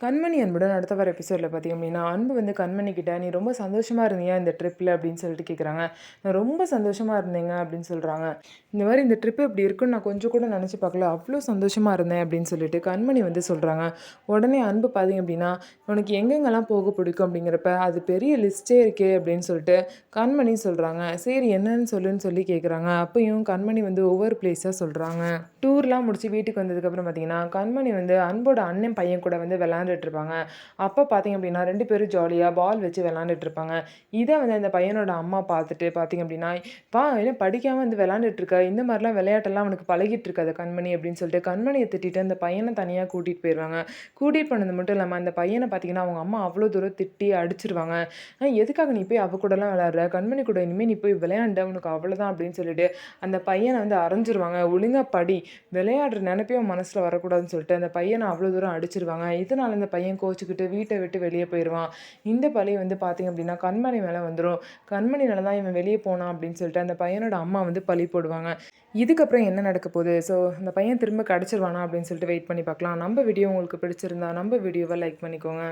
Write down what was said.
கண்மணி அன்புடன் அடுத்த வர எபிசோடில் பார்த்தீங்க அப்படின்னா, அன்பு வந்து கண்மணி கிட்ட, "நீ ரொம்ப சந்தோஷமா இருந்தியா இந்த ட்ரிப்பில்?" அப்படின்னு சொல்லிட்டு கேட்குறாங்க. "நான் ரொம்ப சந்தோஷமா இருந்தேங்க" அப்படின்னு சொல்கிறாங்க. இந்த மாதிரி இந்த ட்ரிப்பு இப்படி இருக்குன்னு நான் கொஞ்சம் கூட நினச்சி பார்க்கல, அவ்வளோ சந்தோஷமா இருந்தேன் அப்படின்னு சொல்லிட்டு கண்மணி வந்து சொல்கிறாங்க. உடனே அன்பு பார்த்தீங்க அப்படின்னா, "உனக்கு எங்கெங்கெல்லாம் போக பிடிக்கும்?" அப்படிங்கிறப்ப, "அது பெரிய லிஸ்ட்டே இருக்கே" அப்படின்னு சொல்லிட்டு கண்மணி சொல்கிறாங்க. சரி என்னன்னு சொல்லுன்னு சொல்லி கேட்குறாங்க. அப்பயும் கண்மணி வந்து ஒவ்வொரு பிளேஸாக சொல்கிறாங்க. டூர்லாம் முடிச்சு வீட்டுக்கு வந்ததுக்கப்புறம் பார்த்தீங்கன்னா, கண்மணி வந்து அன்போட அண்ணன் பையன் கூட வந்து விளையாண்டுட்டு இருப்பாங்க. அப்போ பார்த்தீங்க அப்படின்னா 2 பேரும் ஜாலியா பால் வச்சு விளையாண்டுட்டு இருப்பாங்க. இத வந்து அந்த பையனோட அம்மா பார்த்துட்டு பார்த்தீங்க அப்படின்னா, "பா என்ன படிக்காம வந்து விளையாண்டுட்டு இருக்க? இந்த மாரிலாம் விளையாட்டெல்லாம் அவனுக்கு பழகிட்டு இருக்காது கண்மணி" அப்படின்னு சொல்லிட்டு கண்மணிய திட்டிட்டு அந்த பையன தனியா கூட்டிட்டு போயிருவாங்க. கூட்டிட்டு போனது மட்டும் இல்லாம அந்த பையன பார்த்தீங்கன்னா, அவங்க அம்மா அவ்வளோ தூரம் திட்டி அடிச்சுருவாங்க. எதுக்காக நீ போய் அவ கூடலாம் விளையாடுற? கண்மணி கூட இனிமே நீ போய் விளையாண்ட உனக்கு அவ்வளோதான்" அப்படின்னு சொல்லிட்டு அந்த பையன வந்து அரைஞ்சிருவாங்க. "ஒழுங்கா படி. விளையாடுற நெனைப்பே உன் மனசுல வரக்கூடாதுன்னு" சொல்லிட்டு அந்த பையன அவ்வளோ தூரம் அடிச்சுருவாங்க. இதனால இந்த பையன் கோச்சுக்கிட்டு வீட்ட விட்டு வெளிய போயிருவான். இந்த பழி வந்து பார்த்தீங்க அப்படின்னா, கண்மணி மேல வந்துரும். கண்மணினால தான் இவன் வெளிய போனான் அப்படின்னு சொல்லிட்டு அந்த பையனோட அம்மா வந்து பழி போடுவாங்க. இதுக்கப்புறம் என்ன நடக்க போகுது? ஸோ அந்த பையன் திரும்ப கெடைச்சிருவானா அப்படின்னு சொல்லிட்டு வெயிட் பண்ணி பார்க்கலாம். நம்ம வீடியோ உங்களுக்கு பிடிச்சிருந்தா நம்ம வீடியோவ லைக் பண்ணிக்கோங்க.